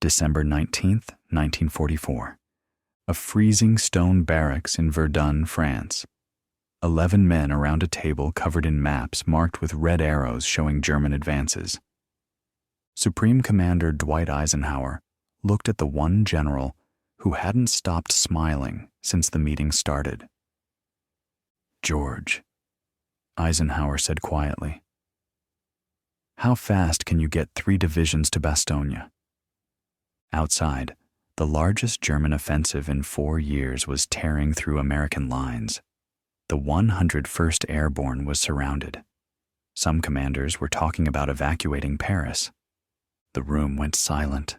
December 19th, 1944. A freezing stone barracks in Verdun, France. 11 men around a table covered in maps marked with red arrows showing German advances. Supreme Commander Dwight Eisenhower looked at the one general who hadn't stopped smiling since the meeting started. "George," Eisenhower said quietly, "how fast can you get 3 divisions to Bastogne?" Outside, the largest German offensive in 4 years was tearing through American lines. The 101st Airborne was surrounded. Some commanders were talking about evacuating Paris. The room went silent.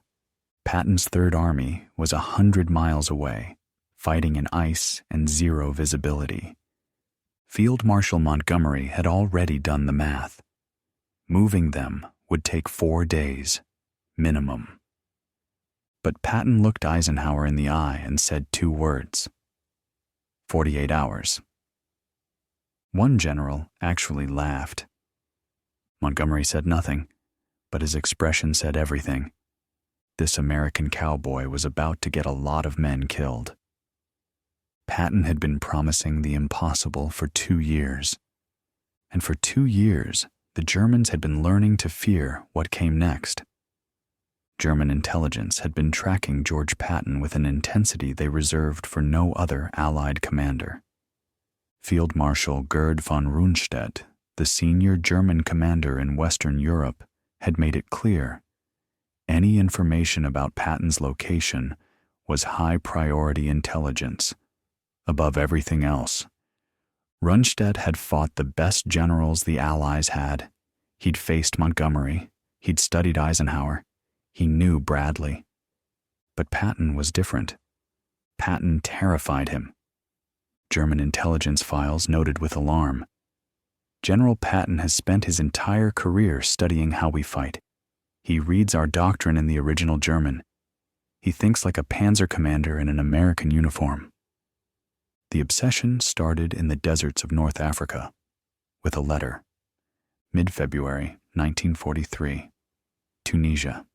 Patton's Third Army was 100 miles away, fighting in ice and zero visibility. Field Marshal Montgomery had already done the math. Moving them would take 4 days, minimum. But Patton looked Eisenhower in the eye and said 2 words: 48 hours. One general actually laughed. Montgomery said nothing, but his expression said everything. This American cowboy was about to get a lot of men killed. Patton had been promising the impossible for 2 years. And for 2 years, the Germans had been learning to fear what came next. German intelligence had been tracking George Patton with an intensity they reserved for no other Allied commander. Field Marshal Gerd von Rundstedt, the senior German commander in Western Europe, had made it clear any information about Patton's location was high-priority intelligence. Above everything else, Rundstedt had fought the best generals the Allies had. He'd faced Montgomery. He'd studied Eisenhower. He knew Bradley. But Patton was different. Patton terrified him. German intelligence files noted with alarm, "General Patton has spent his entire career studying how we fight. He reads our doctrine in the original German. He thinks like a panzer commander in an American uniform." The obsession started in the deserts of North Africa with a letter. Mid-February 1943, Tunisia.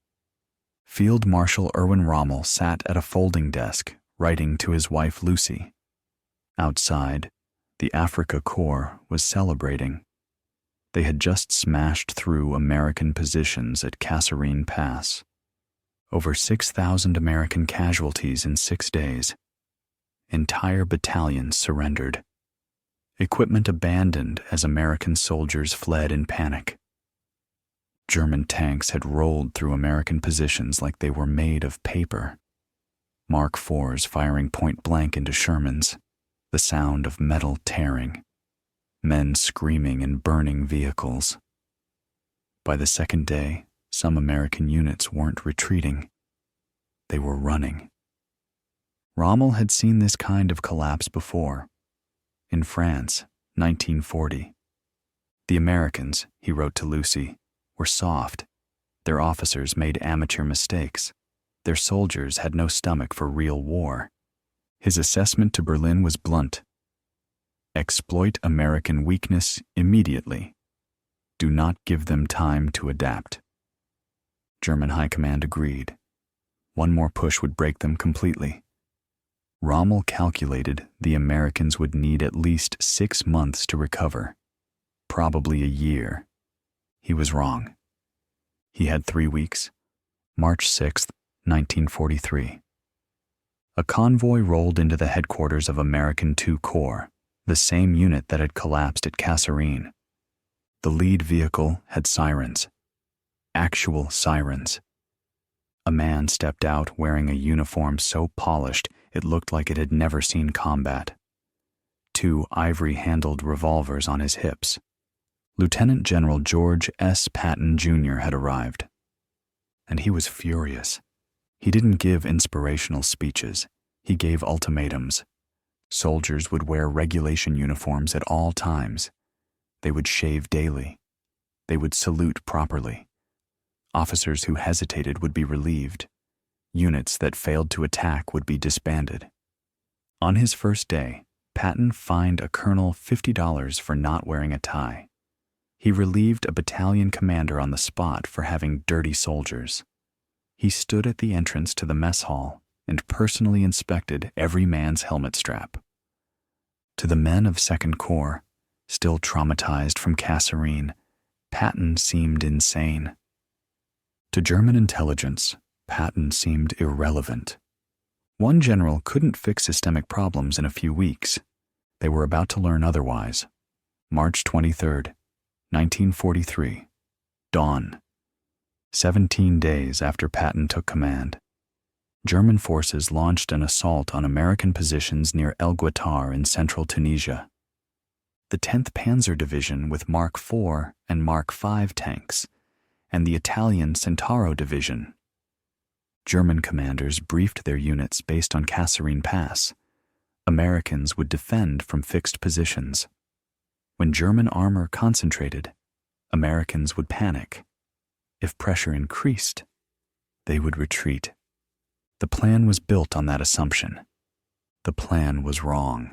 Field Marshal Erwin Rommel sat at a folding desk writing to his wife Lucy. Outside, the Afrika Korps was celebrating. They had just smashed through American positions at Kasserine Pass. Over 6,000 American casualties in 6 days. Entire battalions surrendered. Equipment abandoned as American soldiers fled in panic. German tanks had rolled through American positions like they were made of paper. Mark IVs firing point blank into Shermans, the sound of metal tearing, men screaming in burning vehicles. By the second day, some American units weren't retreating. They were running. Rommel had seen this kind of collapse before. In France, 1940. The Americans, he wrote to Lucy, were soft. Their officers made amateur mistakes. Their soldiers had no stomach for real war. His assessment to Berlin was blunt. Exploit American weakness immediately. Do not give them time to adapt. German High Command agreed. One more push would break them completely. Rommel calculated the Americans would need at least 6 months to recover, probably a year. He was wrong. He had 3 weeks. March 6th, 1943. A convoy rolled into the headquarters of American II Corps, the same unit that had collapsed at Kasserine. The lead vehicle had sirens. Actual sirens. A man stepped out wearing a uniform so polished it looked like it had never seen combat. 2 ivory-handled revolvers on his hips. Lieutenant General George S. Patton, Jr. had arrived. And he was furious. He didn't give inspirational speeches. He gave ultimatums. Soldiers would wear regulation uniforms at all times. They would shave daily. They would salute properly. Officers who hesitated would be relieved. Units that failed to attack would be disbanded. On his first day, Patton fined a colonel $50 for not wearing a tie. He relieved a battalion commander on the spot for having dirty soldiers. He stood at the entrance to the mess hall and personally inspected every man's helmet strap. To the men of Second Corps, still traumatized from Kasserine, Patton seemed insane. To German intelligence, Patton seemed irrelevant. One general couldn't fix systemic problems in a few weeks. They were about to learn otherwise. March 23, 1943. Dawn. 17 days after Patton took command, German forces launched an assault on American positions near El Guettar in central Tunisia. The 10th Panzer Division with Mark IV and Mark V tanks, and the Italian Centauro Division. German commanders briefed their units based on Kasserine Pass. Americans would defend from fixed positions. When German armor concentrated, Americans would panic. If pressure increased, they would retreat. The plan was built on that assumption. The plan was wrong.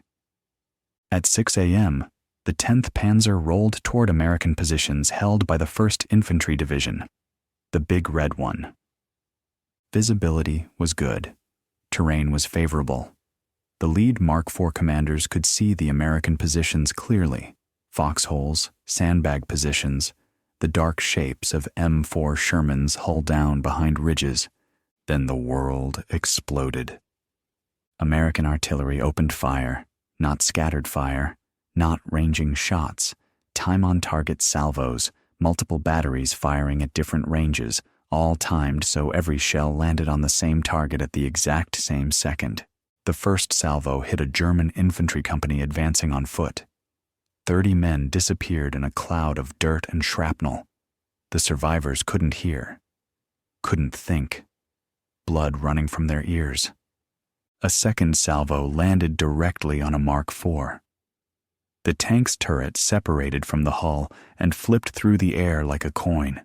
At 6 a.m., the 10th Panzer rolled toward American positions held by the 1st Infantry Division, the Big Red One. Visibility was good. Terrain was favorable. The lead Mark IV commanders could see the American positions clearly: foxholes, sandbag positions, the dark shapes of M4 Shermans hull down behind ridges. Then the world exploded. American artillery opened fire, not scattered fire, not ranging shots, time-on-target salvos, multiple batteries firing at different ranges, all timed so every shell landed on the same target at the exact same second. The first salvo hit a German infantry company advancing on foot. 30 men disappeared in a cloud of dirt and shrapnel. The survivors couldn't hear, couldn't think, blood running from their ears. A second salvo landed directly on a Mark IV. The tank's turret separated from the hull and flipped through the air like a coin.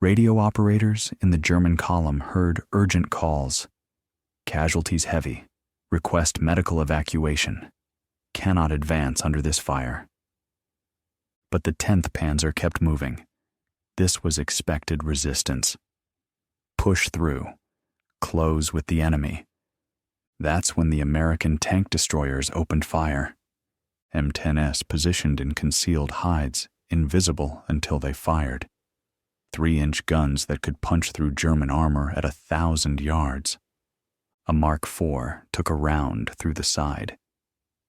Radio operators in the German column heard urgent calls. Casualties heavy. Request medical evacuation. Cannot advance under this fire. But the 10th Panzer kept moving. This was expected resistance. Push through. Close with the enemy. That's when the American tank destroyers opened fire. M10s positioned in concealed hides, invisible until they fired. 3-inch guns that could punch through German armor at 1,000 yards. A Mark IV took a round through the side.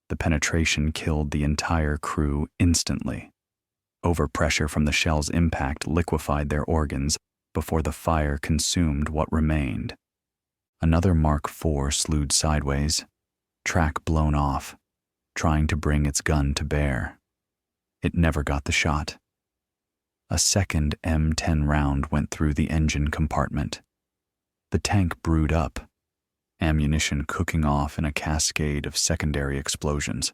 The penetration killed the entire crew instantly. Overpressure from the shell's impact liquefied their organs before the fire consumed what remained. Another Mark IV slewed sideways, track blown off, trying to bring its gun to bear. It never got the shot. A second M10 round went through the engine compartment. The tank brewed up, ammunition cooking off in a cascade of secondary explosions.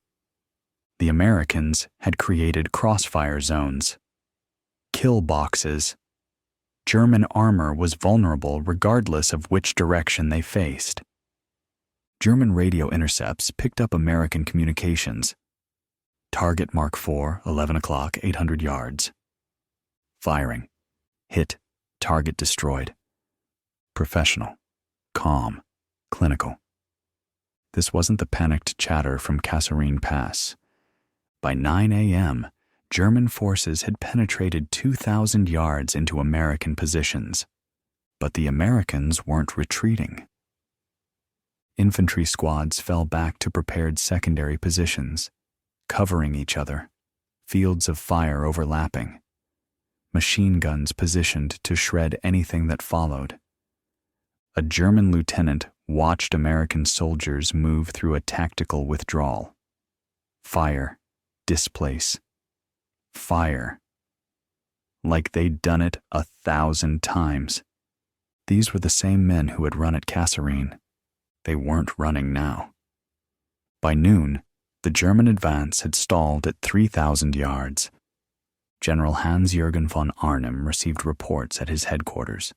The Americans had created crossfire zones, kill boxes. German armor was vulnerable regardless of which direction they faced. German radio intercepts picked up American communications. Target Mark IV, 11 o'clock, 800 yards. Firing. Hit. Target destroyed. Professional. Calm. Clinical. This wasn't the panicked chatter from Kasserine Pass. By 9 a.m., German forces had penetrated 2,000 yards into American positions. But the Americans weren't retreating. Infantry squads fell back to prepared secondary positions, covering each other, fields of fire overlapping, machine guns positioned to shred anything that followed. A German lieutenant watched American soldiers move through a tactical withdrawal. Fire, displace, fire. Like they'd done it 1,000 times. These were the same men who had run at Kasserine. They weren't running now. By noon, the German advance had stalled at 3,000 yards. General Hans-Jürgen von Arnim received reports at his headquarters.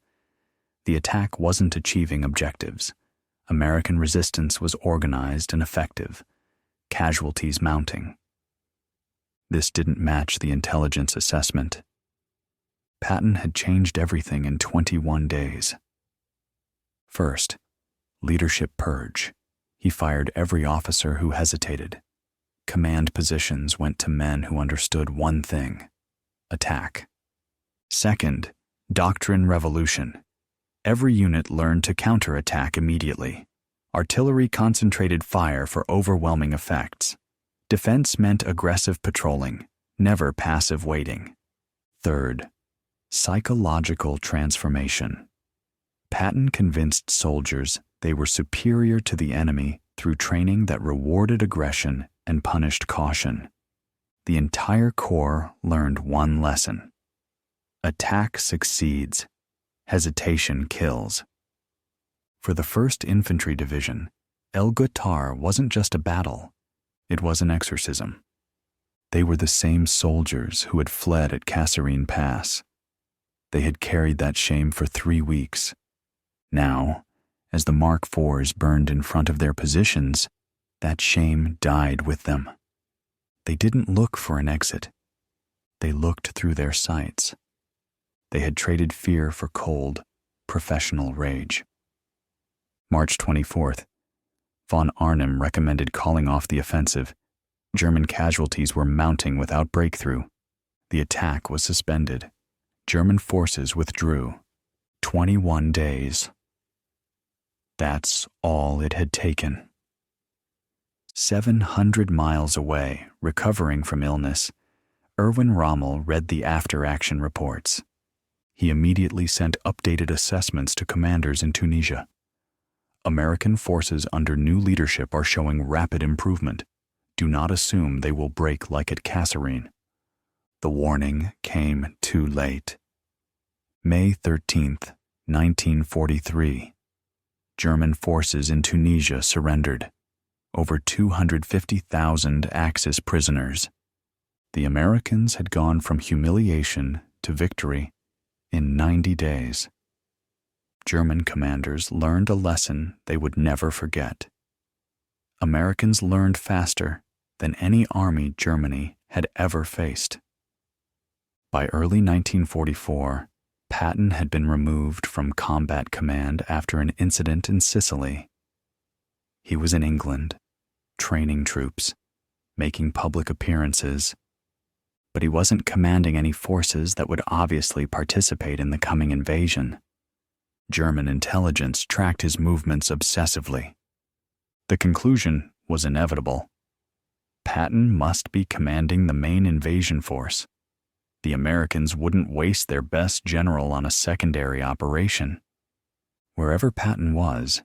The attack wasn't achieving objectives. American resistance was organized and effective, casualties mounting. This didn't match the intelligence assessment. Patton had changed everything in 21 days. First, leadership purge. He fired every officer who hesitated. Command positions went to men who understood one thing: attack. Second, doctrine revolution. Every unit learned to counterattack immediately. Artillery concentrated fire for overwhelming effects. Defense meant aggressive patrolling, never passive waiting. Third, psychological transformation. Patton convinced soldiers they were superior to the enemy through training that rewarded aggression and punished caution. The entire corps learned one lesson: attack succeeds, hesitation kills. For the 1st Infantry Division, El Ghoutar wasn't just a battle, it was an exorcism. They were the same soldiers who had fled at Kasserine Pass. They had carried that shame for 3 weeks. Now, as the Mark IVs burned in front of their positions, that shame died with them. They didn't look for an exit. They looked through their sights. They had traded fear for cold, professional rage. March 24th, von Arnim recommended calling off the offensive. German casualties were mounting without breakthrough. The attack was suspended. German forces withdrew. 21 days. That's all it had taken. 700 miles away, recovering from illness, Erwin Rommel read the after-action reports. He immediately sent updated assessments to commanders in Tunisia. American forces under new leadership are showing rapid improvement. Do not assume they will break like at Kasserine. The warning came too late. May 13th, 1943. German forces in Tunisia surrendered. Over 250,000 Axis prisoners. The Americans had gone from humiliation to victory in 90 days. German commanders learned a lesson they would never forget. Americans learned faster than any army Germany had ever faced. By early 1944, Patton had been removed from combat command after an incident in Sicily. He was in England, training troops, making public appearances, but he wasn't commanding any forces that would obviously participate in the coming invasion. German intelligence tracked his movements obsessively. The conclusion was inevitable. Patton must be commanding the main invasion force. The Americans wouldn't waste their best general on a secondary operation. Wherever Patton was,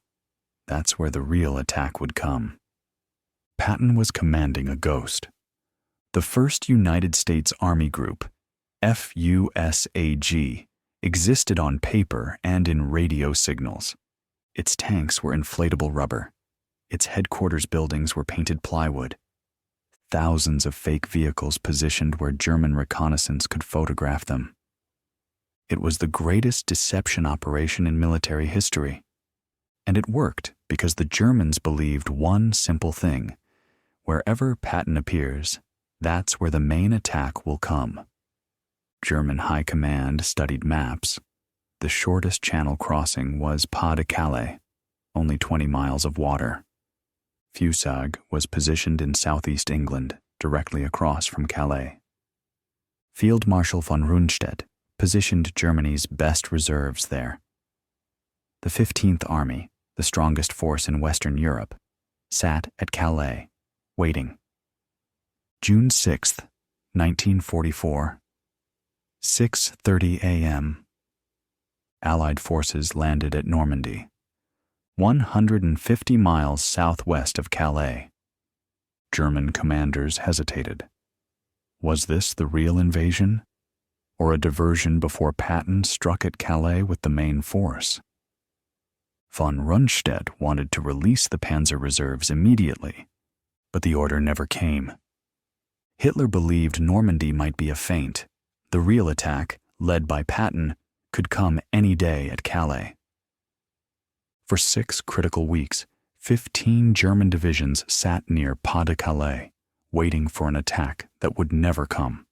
that's where the real attack would come. Patton was commanding a ghost. The 1st United States Army Group, FUSAG, existed on paper and in radio signals. Its tanks were inflatable rubber. Its headquarters buildings were painted plywood. Thousands of fake vehicles positioned where German reconnaissance could photograph them. It was the greatest deception operation in military history. And it worked because the Germans believed one simple thing: wherever Patton appears, that's where the main attack will come. German High Command studied maps. The shortest channel crossing was Pas de Calais, only 20 miles of water. Fusag was positioned in southeast England, directly across from Calais. Field Marshal von Rundstedt positioned Germany's best reserves there. The 15th Army, the strongest force in Western Europe, sat at Calais, waiting. June 6th, 1944. 6:30 a.m. Allied forces landed at Normandy, 150 miles southwest of Calais. German commanders hesitated. Was this the real invasion, or a diversion before Patton struck at Calais with the main force? Von Rundstedt wanted to release the panzer reserves immediately, but the order never came. Hitler believed Normandy might be a feint. The real attack, led by Patton, could come any day at Calais. For 6 critical weeks, 15 German divisions sat near Pas de Calais, waiting for an attack that would never come.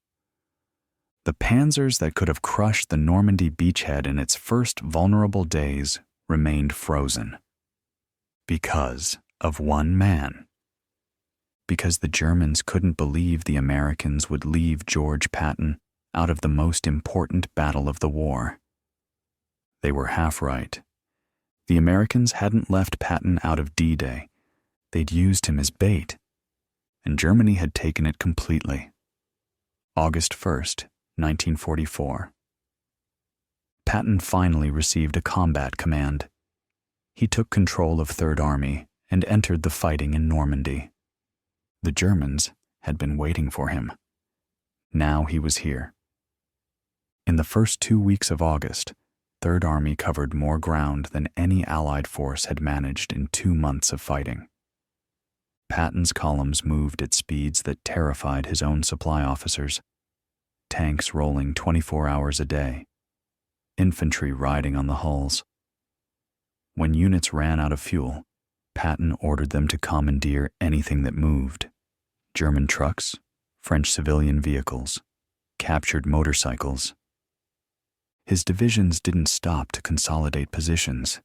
The panzers that could have crushed the Normandy beachhead in its first vulnerable days remained frozen. Because of one man. Because the Germans couldn't believe the Americans would leave George Patton out of the most important battle of the war. They were half right. The Americans hadn't left Patton out of D-Day. They'd used him as bait, and Germany had taken it completely. August 1st, 1944. Patton finally received a combat command. He took control of Third Army and entered the fighting in Normandy. The Germans had been waiting for him. Now he was here. In the first 2 weeks of August, Third Army covered more ground than any Allied force had managed in 2 months of fighting. Patton's columns moved at speeds that terrified his own supply officers. Tanks rolling 24 hours a day. Infantry riding on the hulls. When units ran out of fuel, Patton ordered them to commandeer anything that moved. German trucks, French civilian vehicles, captured motorcycles. His divisions didn't stop to consolidate positions.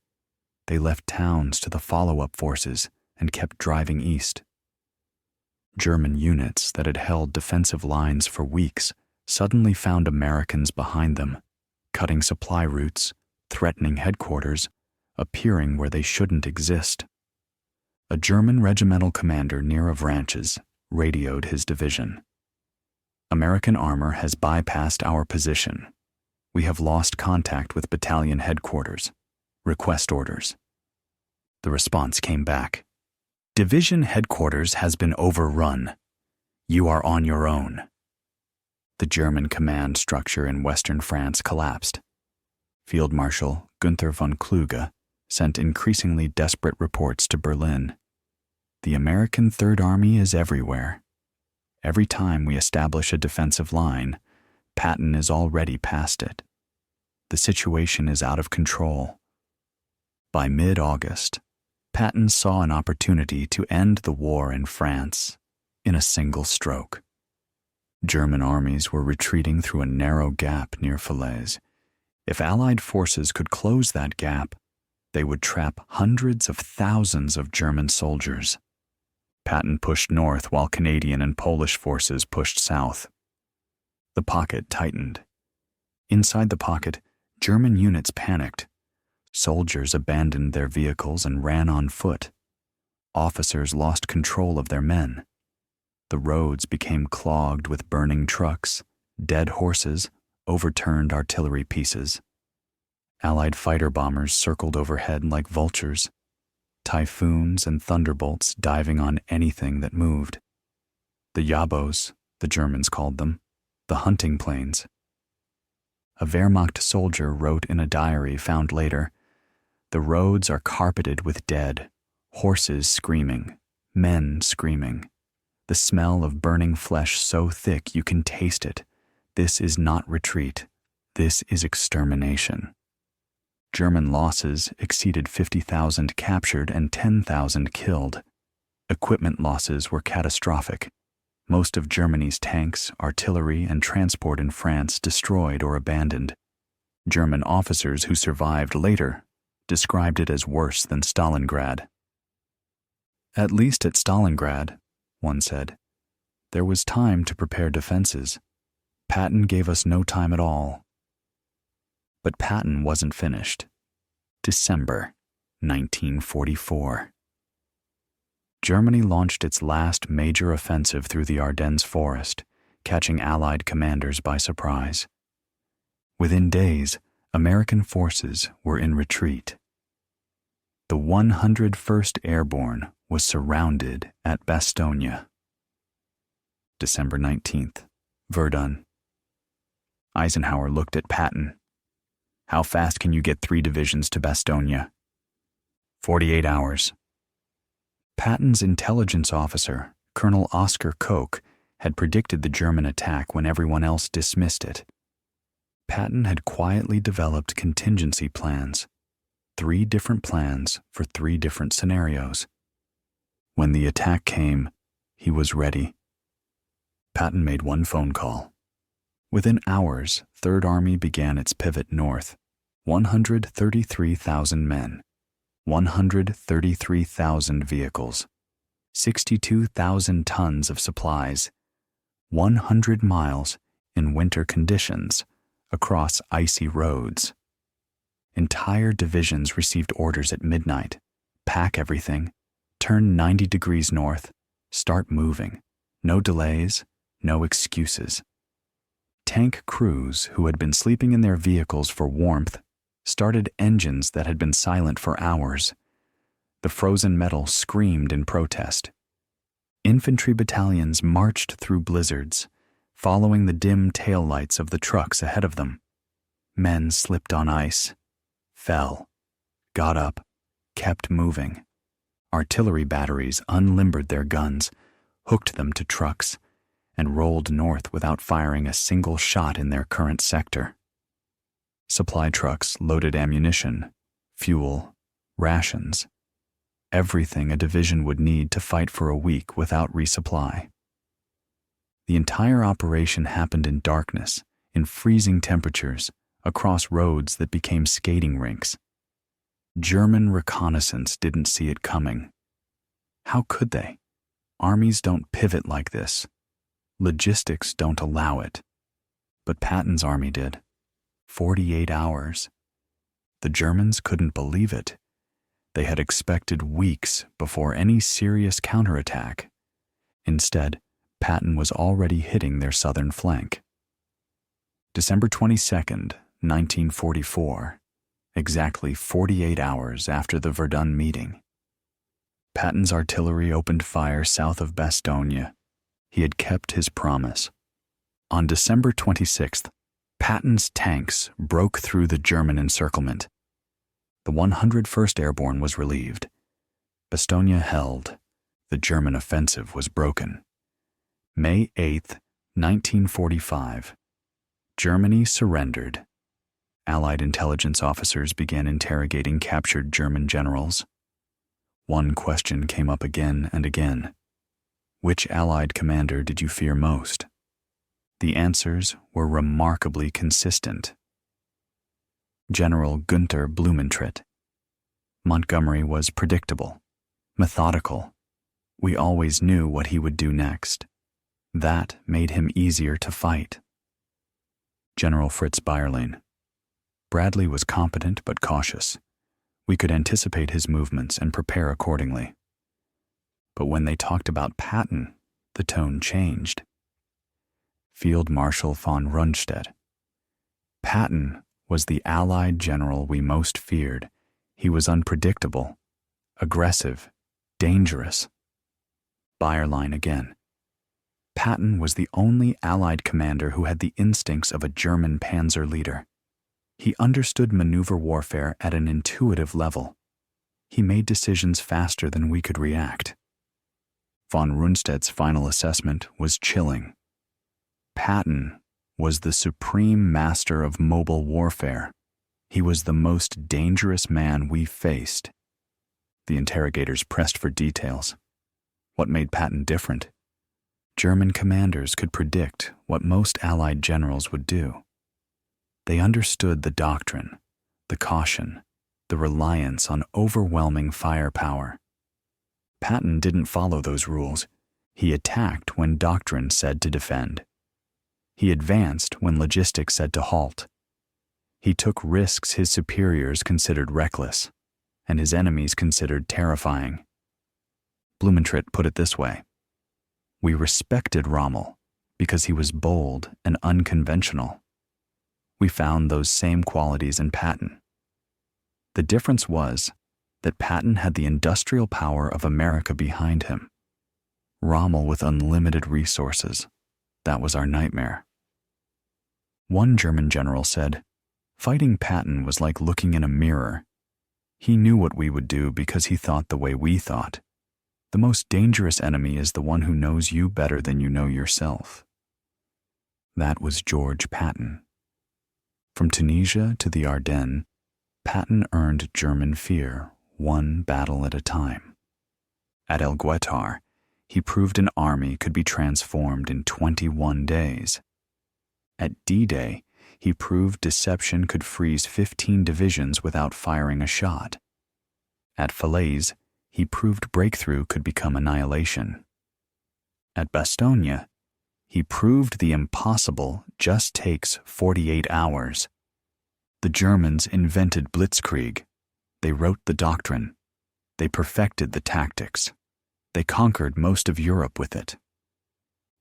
They left towns to the follow-up forces and kept driving east. German units that had held defensive lines for weeks suddenly found Americans behind them, cutting supply routes, threatening headquarters, appearing where they shouldn't exist. A German regimental commander near Avranches radioed his division. American armor has bypassed our position. We have lost contact with battalion headquarters. Request orders. The response came back. Division headquarters has been overrun. You are on your own. The German command structure in western France collapsed. Field Marshal Günther von Kluge sent increasingly desperate reports to Berlin. The American Third Army is everywhere. Every time we establish a defensive line, Patton is already past it. The situation is out of control. By mid-August, Patton saw an opportunity to end the war in France in a single stroke. German armies were retreating through a narrow gap near Falaise. If Allied forces could close that gap, they would trap hundreds of thousands of German soldiers. Patton pushed north while Canadian and Polish forces pushed south. The pocket tightened. Inside the pocket, German units panicked. Soldiers abandoned their vehicles and ran on foot. Officers lost control of their men. The roads became clogged with burning trucks, dead horses, overturned artillery pieces. Allied fighter bombers circled overhead like vultures, typhoons and thunderbolts diving on anything that moved. The Jabos, the Germans called them, the hunting planes. A Wehrmacht soldier wrote in a diary found later, "The roads are carpeted with dead, horses screaming, men screaming. The smell of burning flesh so thick you can taste it. This is not retreat. This is extermination." German losses exceeded 50,000 captured and 10,000 killed. Equipment losses were catastrophic. Most of Germany's tanks, artillery, and transport in France destroyed or abandoned. German officers who survived later described it as worse than Stalingrad. "At least at Stalingrad," one said, "there was time to prepare defenses. Patton gave us no time at all." But Patton wasn't finished. December 1944. Germany launched its last major offensive through the Ardennes forest, catching Allied commanders by surprise. Within days, American forces were in retreat. The 101st Airborne was surrounded at Bastogne. December 19th, Verdun. Eisenhower looked at Patton. "How fast can you get 3 divisions to Bastogne?" 48 hours. Patton's intelligence officer, Colonel Oscar Koch, had predicted the German attack when everyone else dismissed it. Patton had quietly developed contingency plans, 3 different plans for 3 different scenarios. When the attack came, he was ready. Patton made one phone call. Within hours, Third Army began its pivot north. 133,000 men, 133,000 vehicles, 62,000 tons of supplies, 100 miles in winter conditions across icy roads. Entire divisions received orders at midnight. Pack everything, turn 90 degrees north, start moving. No delays, no excuses. Tank crews who had been sleeping in their vehicles for warmth started engines that had been silent for hours. The frozen metal screamed in protest. Infantry battalions marched through blizzards, following the dim taillights of the trucks ahead of them. Men slipped on ice, fell, got up, kept moving. Artillery batteries unlimbered their guns, hooked them to trucks, and rolled north without firing a single shot in their current sector. Supply trucks loaded ammunition, fuel, rations, everything a division would need to fight for a week without resupply. The entire operation happened in darkness, in freezing temperatures, across roads that became skating rinks. German reconnaissance didn't see it coming. How could they? Armies don't pivot like this. Logistics don't allow it. But Patton's army did. 48 hours. The Germans couldn't believe it. They had expected weeks before any serious counterattack. Instead, Patton was already hitting their southern flank. December 22nd, 1944, exactly 48 hours after the Verdun meeting. Patton's artillery opened fire south of Bastogne. He had kept his promise. On December 26th, Patton's tanks broke through the German encirclement. The 101st Airborne was relieved. Bastogne held. The German offensive was broken. May 8th, 1945. Germany surrendered. Allied intelligence officers began interrogating captured German generals. One question came up again and again. Which Allied commander did you fear most? The answers were remarkably consistent. General Günther Blumentritt. Montgomery was predictable, methodical. We always knew what he would do next. That made him easier to fight. General Fritz Bayerlein. Bradley was competent but cautious. We could anticipate his movements and prepare accordingly. But when they talked about Patton, the tone changed. Field Marshal von Rundstedt. Patton was the Allied general we most feared. He was unpredictable, aggressive, dangerous. Bayerlein again. Patton was the only Allied commander who had the instincts of a German panzer leader. He understood maneuver warfare at an intuitive level. He made decisions faster than we could react. Von Rundstedt's final assessment was chilling. Patton was the supreme master of mobile warfare. He was the most dangerous man we faced. The interrogators pressed for details. What made Patton different? German commanders could predict what most Allied generals would do. They understood the doctrine, the caution, the reliance on overwhelming firepower. Patton didn't follow those rules. He attacked when doctrine said to defend. He advanced when logistics said to halt. He took risks his superiors considered reckless, and his enemies considered terrifying. Blumentritt put it this way: we respected Rommel because he was bold and unconventional. We found those same qualities in Patton. The difference was that Patton had the industrial power of America behind him. Rommel with unlimited resources. That was our nightmare. One German general said, fighting Patton was like looking in a mirror. He knew what we would do because he thought the way we thought. The most dangerous enemy is the one who knows you better than you know yourself. That was George Patton. From Tunisia to the Ardennes, Patton earned German fear, one battle at a time. At El Guetar, he proved an army could be transformed in 21 days. At D-Day, he proved deception could freeze 15 divisions without firing a shot. At Falaise, he proved breakthrough could become annihilation. At Bastogne, he proved the impossible just takes 48 hours. The Germans invented blitzkrieg. They wrote the doctrine. They perfected the tactics. They conquered most of Europe with it.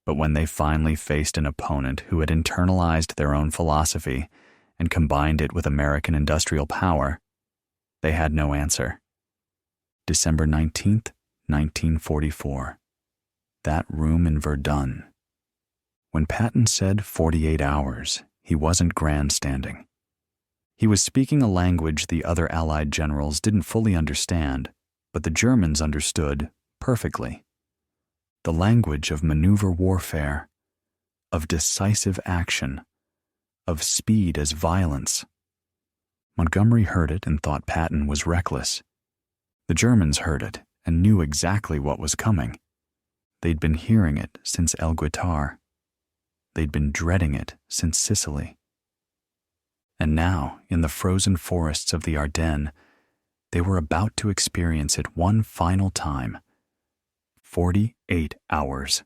But when they finally faced an opponent who had internalized their own philosophy and combined it with American industrial power, they had no answer. December 19th, 1944. That room in Verdun. When Patton said 48 hours, he wasn't grandstanding. He was speaking a language the other Allied generals didn't fully understand, but the Germans understood perfectly. The language of maneuver warfare, of decisive action, of speed as violence. Montgomery heard it and thought Patton was reckless. The Germans heard it and knew exactly what was coming. They'd been hearing it since El Guitar. They'd been dreading it since Sicily. And now, in the frozen forests of the Ardennes, they were about to experience it one final time. 48 hours.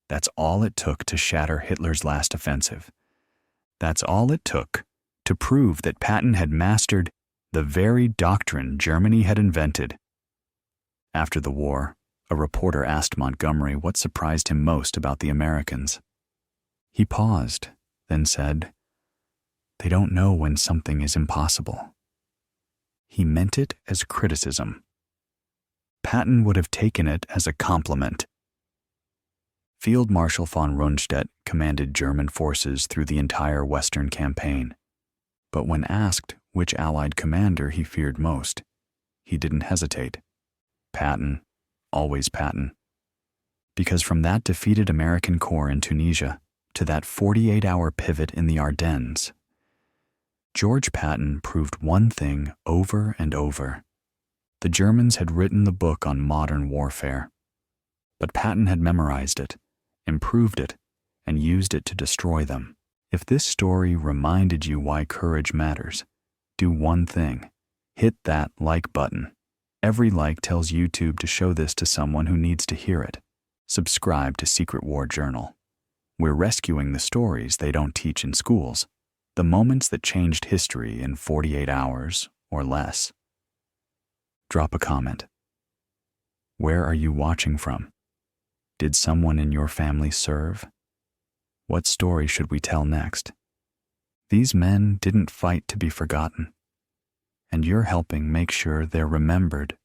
That's all it took to shatter Hitler's last offensive. That's all it took to prove that Patton had mastered the very doctrine Germany had invented. After the war, a reporter asked Montgomery what surprised him most about the Americans. He paused, then said, "They don't know when something is impossible." He meant it as criticism. Patton would have taken it as a compliment. Field Marshal von Rundstedt commanded German forces through the entire Western campaign. But when asked which Allied commander he feared most, he didn't hesitate. Patton, always Patton. Because from that defeated American corps in Tunisia to that 48-hour pivot in the Ardennes, George Patton proved one thing over and over. The Germans had written the book on modern warfare, but Patton had memorized it, improved it, and used it to destroy them. If this story reminded you why courage matters, do one thing. Hit that like button. Every like tells YouTube to show this to someone who needs to hear it. Subscribe to Secret War Journal. We're rescuing the stories they don't teach in schools, the moments that changed history in 48 hours or less. Drop a comment. Where are you watching from? Did someone in your family serve? What story should we tell next? These men didn't fight to be forgotten, and you're helping make sure they're remembered